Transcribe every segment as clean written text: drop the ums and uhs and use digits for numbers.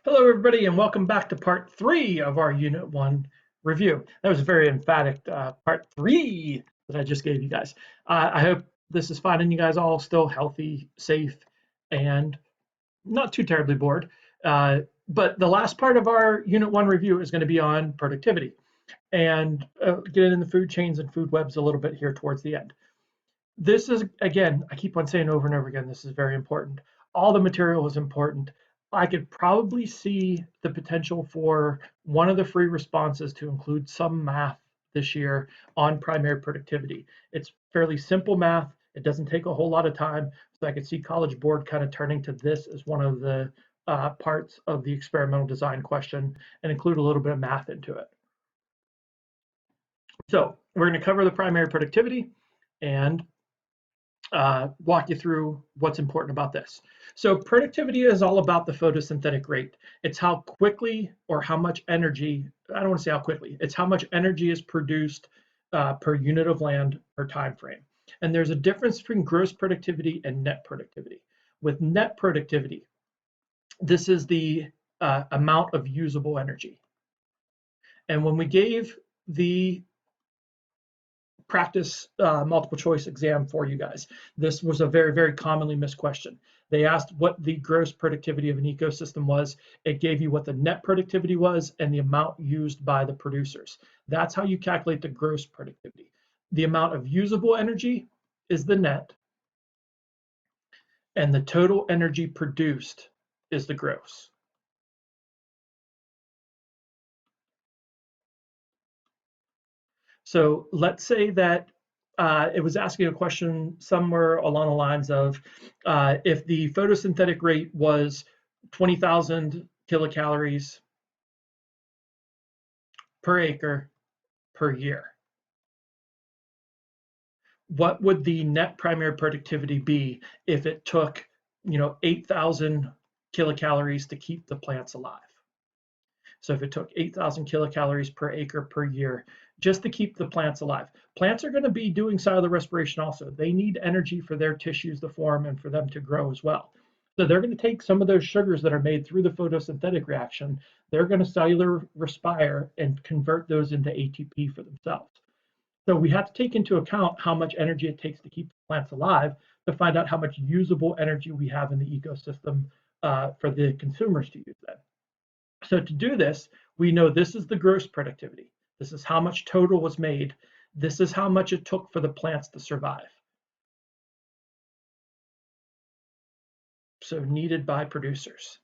Hello, everybody, and welcome back to part 3 of our Unit 1 review. That was a very emphatic part 3 that I just gave you guys. I hope this is finding you guys all still healthy, safe, and not too terribly bored. But the last part of our Unit 1 review is going to be on productivity and getting in the food chains and food webs a little bit here towards the end. This is, again, I keep on saying over and over again, this is very important. All the material is important. I could probably see the potential for one of the free responses to include some math this year on primary productivity. It's fairly simple math. It doesn't take a whole lot of time. So I could see College Board kind of turning to this as one of the parts of the experimental design question and include a little bit of math into it. So we're going to cover the primary productivity and walk you through what's important about this. So productivity is all about the photosynthetic rate. It's how quickly or how much energy, I don't want to say how quickly, it's how much energy is produced per unit of land per time frame. And there's a difference between gross productivity and net productivity. With net productivity, this is the amount of usable energy. And when we gave the practice multiple choice exam for you guys, this was a very, very commonly missed question. They asked what the gross productivity of an ecosystem was. It gave you what the net productivity was and the amount used by the producers. That's how you calculate the gross productivity. The amount of usable energy is the net, and the total energy produced is the gross. So let's say that it was asking a question somewhere along the lines of if the photosynthetic rate was 20,000 kilocalories per acre per year, what would the net primary productivity be if it took 8,000 kilocalories to keep the plants alive? So if it took 8,000 kilocalories per acre per year just to keep the plants alive. Plants are going to be doing cellular respiration also. They need energy for their tissues to form and for them to grow as well. So they're going to take some of those sugars that are made through the photosynthetic reaction, they're going to cellular respire and convert those into ATP for themselves. So we have to take into account how much energy it takes to keep the plants alive to find out how much usable energy we have in the ecosystem for the consumers to use then. So to do this, we know this is the gross productivity. This is how much total was made. This is how much it took for the plants to survive. So needed by producers,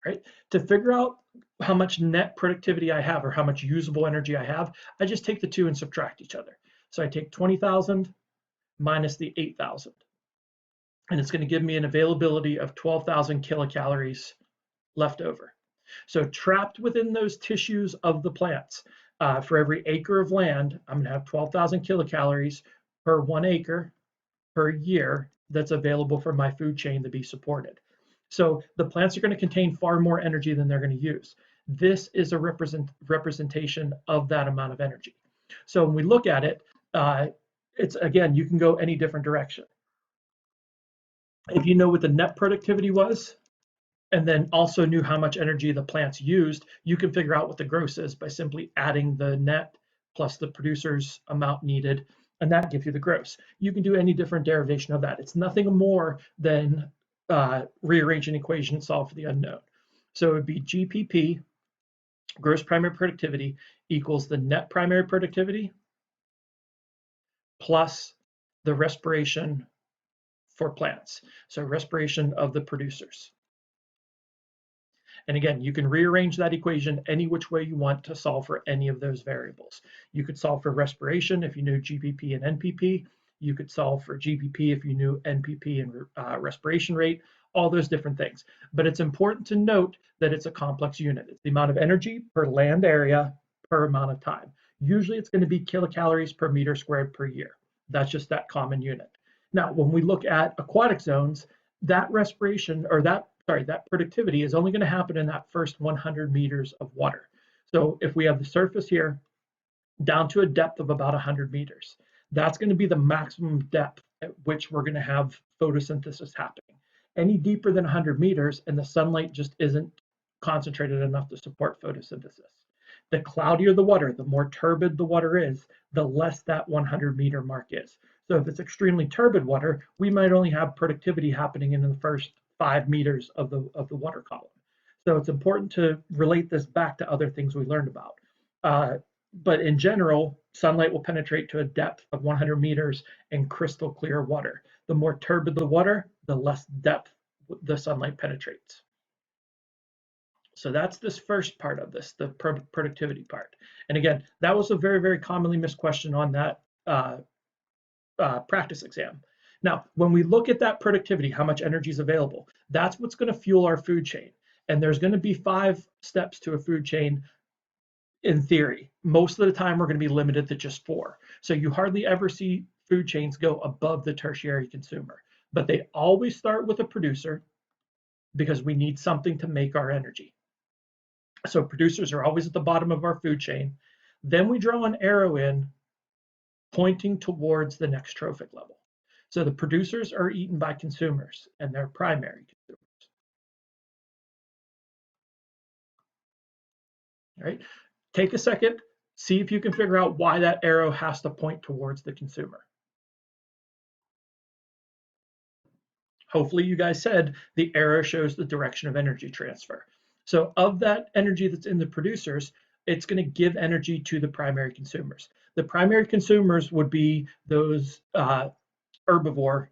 right? To figure out how much net productivity I have or how much usable energy I have, I just take the two and subtract each other. So I take 20,000 minus the 8,000. And it's going to give me an availability of 12,000 kilocalories left over. So trapped within those tissues of the plants, for every acre of land, I'm going to have 12,000 kilocalories per 1 acre per year that's available for my food chain to be supported. So the plants are going to contain far more energy than they're going to use. This is a representation of that amount of energy. So when we look at it, it's, again, you can go any different direction. If you know what the net productivity was, and then also knew how much energy the plants used, you can figure out what the gross is by simply adding the net plus the producer's amount needed, and that gives you the gross. You can do any different derivation of that. It's nothing more than rearrange an equation and solve for the unknown. So it would be GPP, gross primary productivity, equals the net primary productivity plus the respiration for plants. So respiration of the producers. And again, you can rearrange that equation any which way you want to solve for any of those variables. You could solve for respiration if you knew GPP and NPP. You could solve for GPP if you knew NPP and respiration rate, all those different things. But it's important to note that it's a complex unit. It's the amount of energy per land area per amount of time. Usually it's going to be kilocalories per meter squared per year. That's just that common unit. Now, when we look at aquatic zones, that respiration or that productivity is only going to happen in that first 100 meters of water. So if we have the surface here down to a depth of about 100 meters, that's going to be the maximum depth at which we're going to have photosynthesis happening. Any deeper than 100 meters and the sunlight just isn't concentrated enough to support photosynthesis. The cloudier the water, the more turbid the water is, the less that 100-meter mark is. So if it's extremely turbid water, we might only have productivity happening in the first 5 meters of the water column. So it's important to relate this back to other things we learned about. But in general, sunlight will penetrate to a depth of 100 meters in crystal clear water. The more turbid the water, the less depth the sunlight penetrates. So that's this first part of this, the productivity part. And again, that was a very, very commonly missed question on that practice exam. Now, when we look at that productivity, how much energy is available, that's what's going to fuel our food chain. And there's going to be 5 steps to a food chain in theory. Most of the time, we're going to be limited to just 4. So you hardly ever see food chains go above the tertiary consumer. But they always start with a producer because we need something to make our energy. So producers are always at the bottom of our food chain. Then we draw an arrow in pointing towards the next trophic level. So the producers are eaten by consumers, and they're primary consumers. All right, take a second, see if you can figure out why that arrow has to point towards the consumer. Hopefully you guys said the arrow shows the direction of energy transfer. So of that energy that's in the producers, it's going to give energy to the primary consumers. The primary consumers would be those herbivore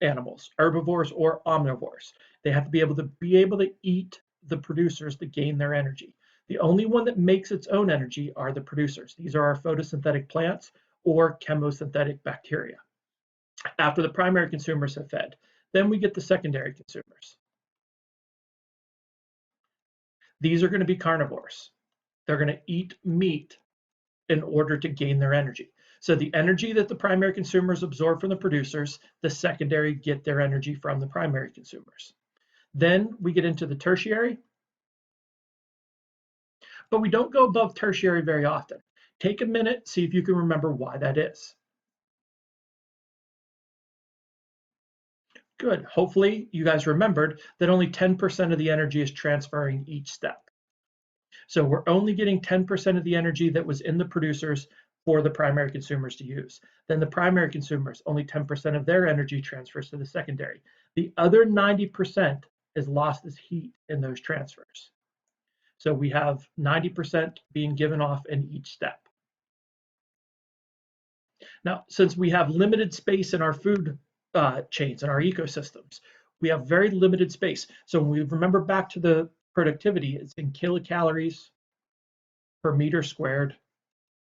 animals, herbivores or omnivores. They have to be able to eat the producers to gain their energy. The only one that makes its own energy are the producers. These are our photosynthetic plants or chemosynthetic bacteria. After the primary consumers have fed, then we get the secondary consumers. These are going to be carnivores. They're going to eat meat in order to gain their energy. So the energy that the primary consumers absorb from the producers, the secondary get their energy from the primary consumers. Then we get into the tertiary, but we don't go above tertiary very often. Take a minute, see if you can remember why that is. Good. Hopefully you guys remembered that only 10% of the energy is transferring each step. So we're only getting 10% of the energy that was in the producers for the primary consumers to use. Then the primary consumers, only 10% of their energy transfers to the secondary. The other 90% is lost as heat in those transfers. So we have 90% being given off in each step. Now, since we have limited space in our food chains and our ecosystems, we have very limited space. So when we remember back to the productivity, it's in kilocalories per meter squared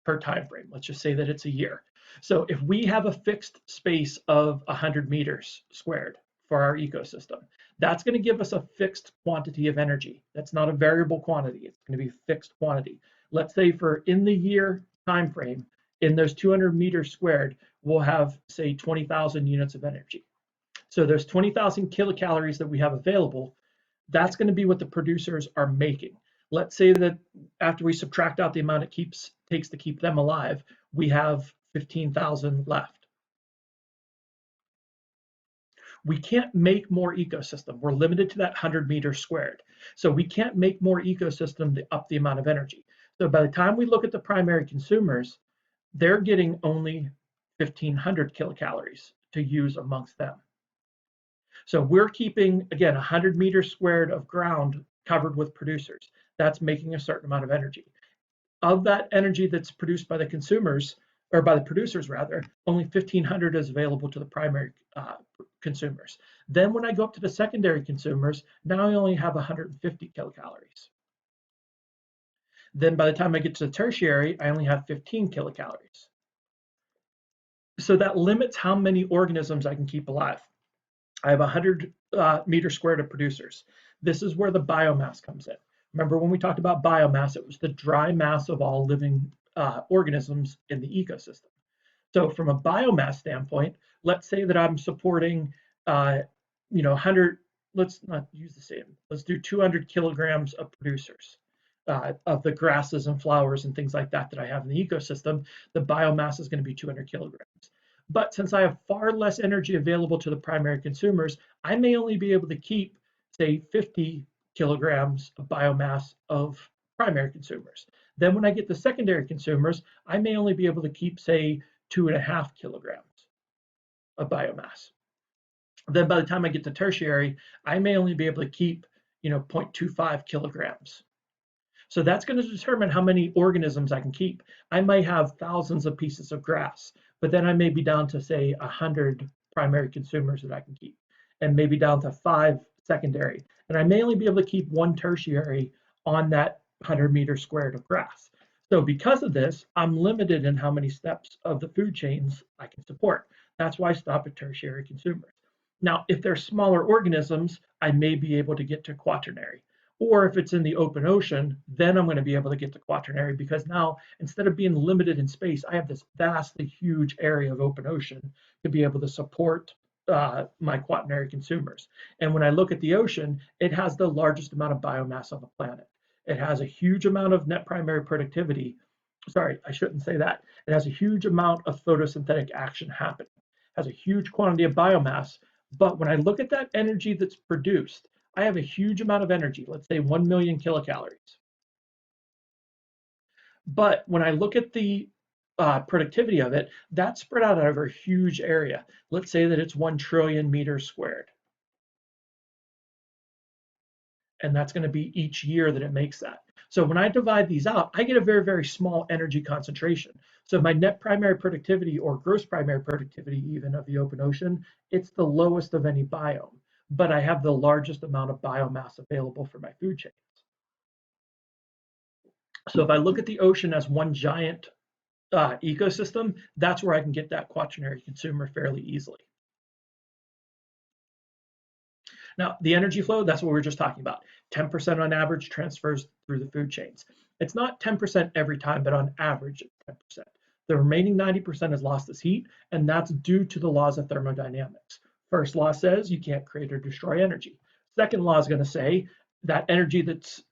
per time frame. Let's just say that it's a year. So if we have a fixed space of 100 meters squared for our ecosystem, that's going to give us a fixed quantity of energy. That's not a variable quantity. It's going to be a fixed quantity. Let's say for in the year time frame, in those 200 meters squared, we'll have, say, 20,000 units of energy. So there's 20,000 kilocalories that we have available. That's going to be what the producers are making. Let's say that after we subtract out the amount it takes to keep them alive, we have 15,000 left. We can't make more ecosystem. We're limited to that 100 meters squared. So we can't make more ecosystem to up the amount of energy. So by the time we look at the primary consumers, they're getting only 1,500 kilocalories to use amongst them. So we're keeping, again, 100 meters squared of ground covered with producers. That's making a certain amount of energy. Of that energy that's produced by the consumers, or by the producers rather, only 1,500 is available to the primary consumers. Then when I go up to the secondary consumers, now I only have 150 kilocalories. Then by the time I get to the tertiary, I only have 15 kilocalories. So that limits how many organisms I can keep alive. I have 100 meters squared of producers. This is where the biomass comes in. Remember when we talked about biomass, it was the dry mass of all living organisms in the ecosystem. So from a biomass standpoint, let's say that I'm supporting, 100, let's not use the same, let's do 200 kilograms of producers of the grasses and flowers and things like that I have in the ecosystem. The biomass is going to be 200 kilograms. But since I have far less energy available to the primary consumers, I may only be able to keep, say, 50 kilograms of biomass of primary consumers. Then when I get to secondary consumers, I may only be able to keep, say, 2.5 kilograms of biomass. Then by the time I get to tertiary, I may only be able to keep, 0.25 kilograms. So that's going to determine how many organisms I can keep. I might have thousands of pieces of grass, but then I may be down to, say, 100 primary consumers that I can keep, and maybe down to 5 secondary. And I may only be able to keep 1 tertiary on that 100 meters squared of grass. So because of this, I'm limited in how many steps of the food chains I can support. That's why I stop at tertiary consumers. Now, if they're smaller organisms, I may be able to get to quaternary. Or if it's in the open ocean, then I'm going to be able to get to quaternary, because now instead of being limited in space, I have this vastly huge area of open ocean to be able to support my quaternary consumers. And when I look at the ocean, it has the largest amount of biomass on the planet. It has a huge amount of net primary productivity. Sorry, I shouldn't say that. It has a huge amount of photosynthetic action happening. It has a huge quantity of biomass. But when I look at that energy that's produced, I have a huge amount of energy, let's say 1 million kilocalories. But when I look at the productivity of it, that's spread out over a huge area. Let's say that it's 1 trillion meters squared. And that's going to be each year that it makes that. So when I divide these out, I get a very, very small energy concentration. So my net primary productivity, or gross primary productivity even, of the open ocean, it's the lowest of any biome, but I have the largest amount of biomass available for my food chains. So if I look at the ocean as one giant ecosystem, that's where I can get that quaternary consumer fairly easily. Now, the energy flow, that's what we were just talking about. 10% on average transfers through the food chains. It's not 10% every time, but on average, it's 10%. The remaining 90% is lost as heat, and that's due to the laws of thermodynamics. First law says you can't create or destroy energy. Second law is going to say that energy that's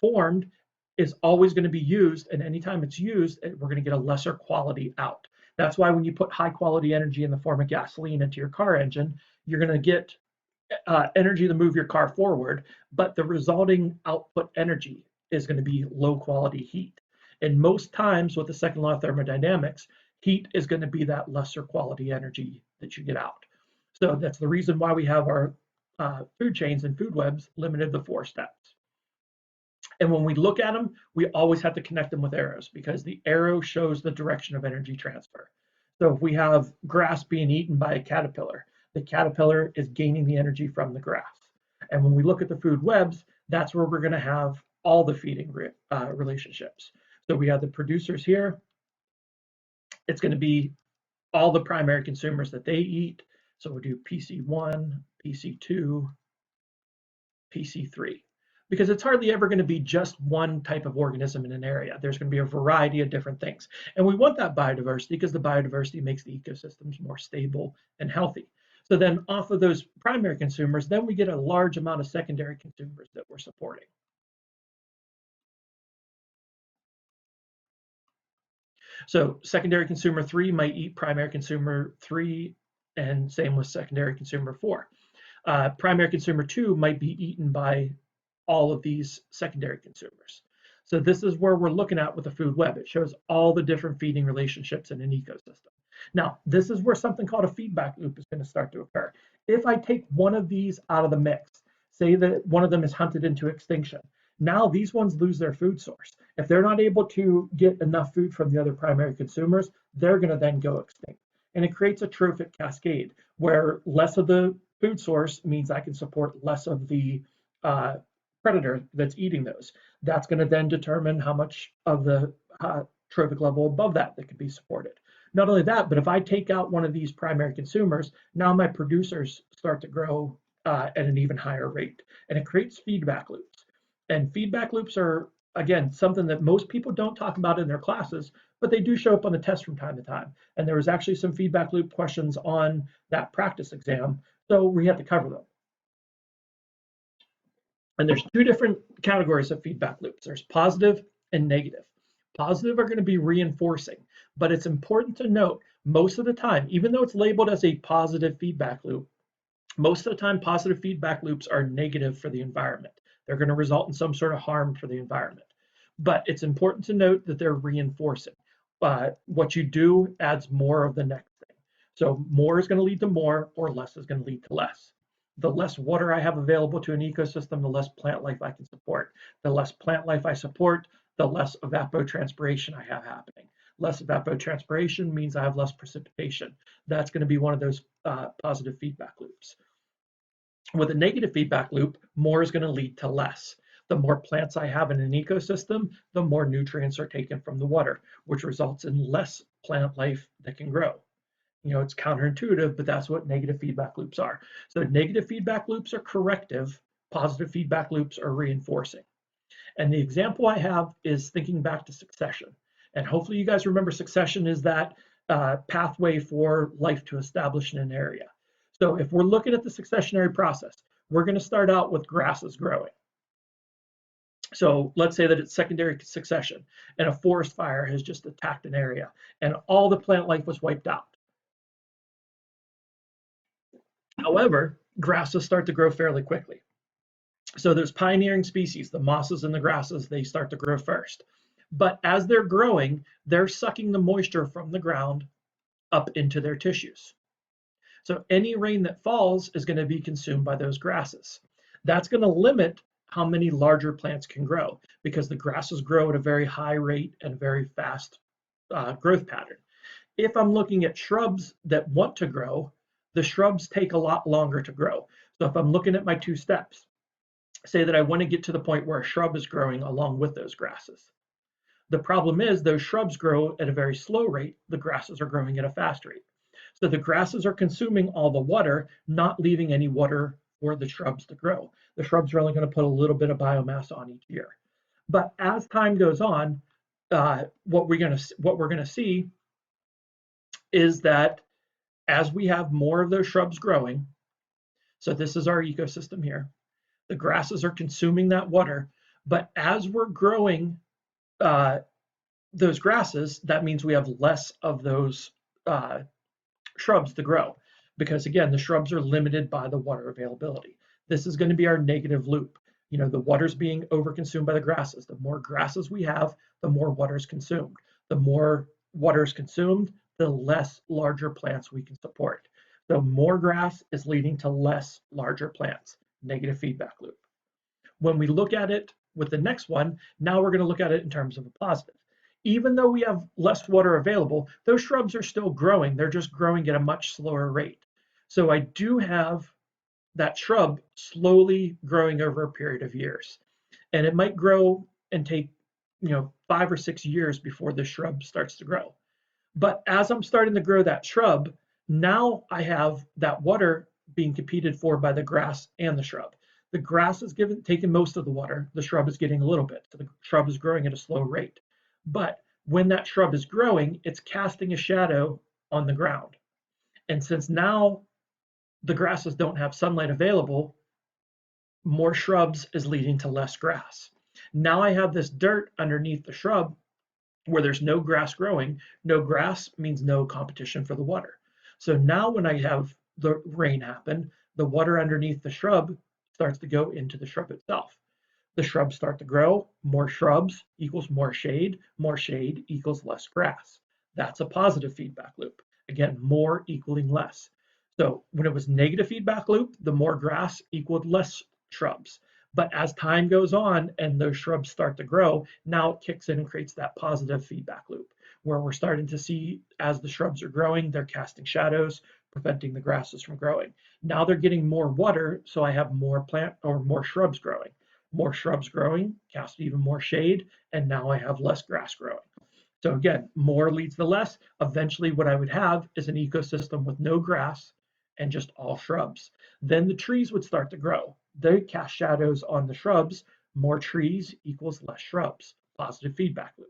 formed is always going to be used, and anytime it's used, we're going to get a lesser quality out. That's why when you put high quality energy in the form of gasoline into your car engine, you're going to get energy to move your car forward, but the resulting output energy is going to be low quality heat. And most times with the second law of thermodynamics, heat is going to be that lesser quality energy that you get out. So that's the reason why we have our food chains and food webs limited to 4 steps. And when we look at them, we always have to connect them with arrows, because the arrow shows the direction of energy transfer. So if we have grass being eaten by a caterpillar, the caterpillar is gaining the energy from the grass. And when we look at the food webs, that's where we're going to have all the feeding relationships. So we have the producers here. It's going to be all the primary consumers that they eat. So we'll do PC1, PC2, PC3, because it's hardly ever going to be just one type of organism in an area. There's going to be a variety of different things. And we want that biodiversity, because the biodiversity makes the ecosystems more stable and healthy. So then off of those primary consumers, then we get a large amount of secondary consumers that we're supporting. So secondary consumer 3 might eat primary consumer 3, and same with secondary consumer 4. Primary consumer 2 might be eaten by all of these secondary consumers. So this is where we're looking at with the food web. It shows all the different feeding relationships in an ecosystem. Now, this is where something called a feedback loop is going to start to occur. If I take one of these out of the mix, say that one of them is hunted into extinction, now these ones lose their food source. If they're not able to get enough food from the other primary consumers, they're going to then go extinct. And it creates a trophic cascade, where less of the food source means I can support less of the predator that's eating those. That's going to then determine how much of the trophic level above that could be supported. Not only that, but if I take out one of these primary consumers, now my producers start to grow at an even higher rate, and it creates feedback loops. And feedback loops are, again, something that most people don't talk about in their classes, but they do show up on the test from time to time. And there was actually some feedback loop questions on that practice exam, so we had to cover them. And there's 2 different categories of feedback loops. There's positive and negative. Positive are going to be reinforcing, but it's important to note, most of the time, even though it's labeled as a positive feedback loop, most of the time positive feedback loops are negative for the environment. They're going to result in some sort of harm for the environment. But it's important to note that they're reinforcing. What you do adds more of the next thing. So more is going to lead to more, or less is going to lead to less. The less water I have available to an ecosystem, the less plant life I can support. The less plant life I support, the less evapotranspiration I have happening. Less evapotranspiration means I have less precipitation. That's going to be one of those positive feedback loops. With a negative feedback loop, more is going to lead to less. The more plants I have in an ecosystem, the more nutrients are taken from the water, which results in less plant life that can grow. It's counterintuitive, but that's what negative feedback loops are. So negative feedback loops are corrective, positive feedback loops are reinforcing. And the example I have is thinking back to succession. And hopefully you guys remember succession is that pathway for life to establish in an area. So if we're looking at the successionary process, we're going to start out with grasses growing. So let's say that it's secondary succession and a forest fire has just attacked an area and all the plant life was wiped out. However, grasses start to grow fairly quickly. So there's pioneering species, the mosses and the grasses, they start to grow first. But as they're growing, they're sucking the moisture from the ground up into their tissues. So any rain that falls is going to be consumed by those grasses. That's going to limit how many larger plants can grow because the grasses grow at a very high rate and very fast growth pattern. If I'm looking at shrubs that want to grow, the shrubs take a lot longer to grow. So if I'm looking at my 2 steps, say that I want to get to the point where a shrub is growing along with those grasses. The problem is those shrubs grow at a very slow rate. The grasses are growing at a fast rate. So the grasses are consuming all the water, not leaving any water for the shrubs to grow. The shrubs are only going to put a little bit of biomass on each year. But as time goes on, what we're going to see is that as we have more of those shrubs growing, so this is our ecosystem here, the grasses are consuming that water, but as we're growing those grasses, that means we have less of those shrubs to grow because again, the shrubs are limited by the water availability. This is going to be our negative loop. The water's being overconsumed by the grasses. The more grasses we have, the more water is consumed. The more water is consumed, the less larger plants we can support. So more grass is leading to less larger plants, negative feedback loop. When we look at it with the next one, now we're going to look at it in terms of a positive. Even though we have less water available, those shrubs are still growing. They're just growing at a much slower rate. So I do have that shrub slowly growing over a period of years. And it might grow and take 5 or 6 years before the shrub starts to grow. But as I'm starting to grow that shrub, now I have that water being competed for by the grass and the shrub. The grass is taking most of the water. The shrub is getting a little bit. So the shrub is growing at a slow rate. But when that shrub is growing, it's casting a shadow on the ground. And since now the grasses don't have sunlight available, more shrubs is leading to less grass. Now I have this dirt underneath the shrub where there's no grass growing. No grass means no competition for the water. So now when I have the rain happen, the water underneath the shrub starts to go into the shrub itself. The shrubs start to grow, more shrubs equals more shade equals less grass. That's a positive feedback loop. Again, more equaling less. So when it was negative feedback loop, the more grass equaled less shrubs. But as time goes on and those shrubs start to grow, now it kicks in and creates that positive feedback loop where we're starting to see as the shrubs are growing, they're casting shadows, preventing the grasses from growing. Now they're getting more water, so I have more more shrubs growing. More shrubs growing, cast even more shade, and now I have less grass growing. So again, more leads to less. Eventually what I would have is an ecosystem with no grass and just all shrubs. Then the trees would start to grow. They cast shadows on the shrubs. More trees equals less shrubs. Positive feedback loop.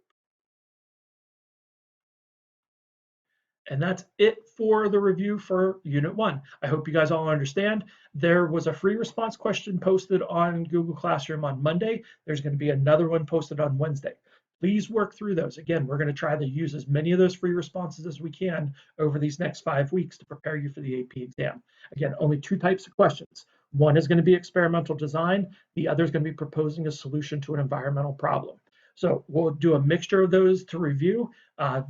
And that's it for the review for Unit 1. I hope you guys all understand. There was a free response question posted on Google Classroom on Monday. There's going to be another one posted on Wednesday. Please work through those. Again, we're going to try to use as many of those free responses as we can over these next 5 weeks to prepare you for the AP exam. Again, only 2 types of questions. One is going to be experimental design. The other is going to be proposing a solution to an environmental problem. So we'll do a mixture of those to review.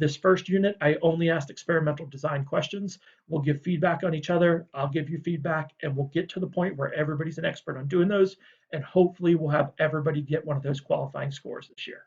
This first unit, I only asked experimental design questions. We'll give feedback on each other. I'll give you feedback, and we'll get to the point where everybody's an expert on doing those. And hopefully we'll have everybody get one of those qualifying scores this year.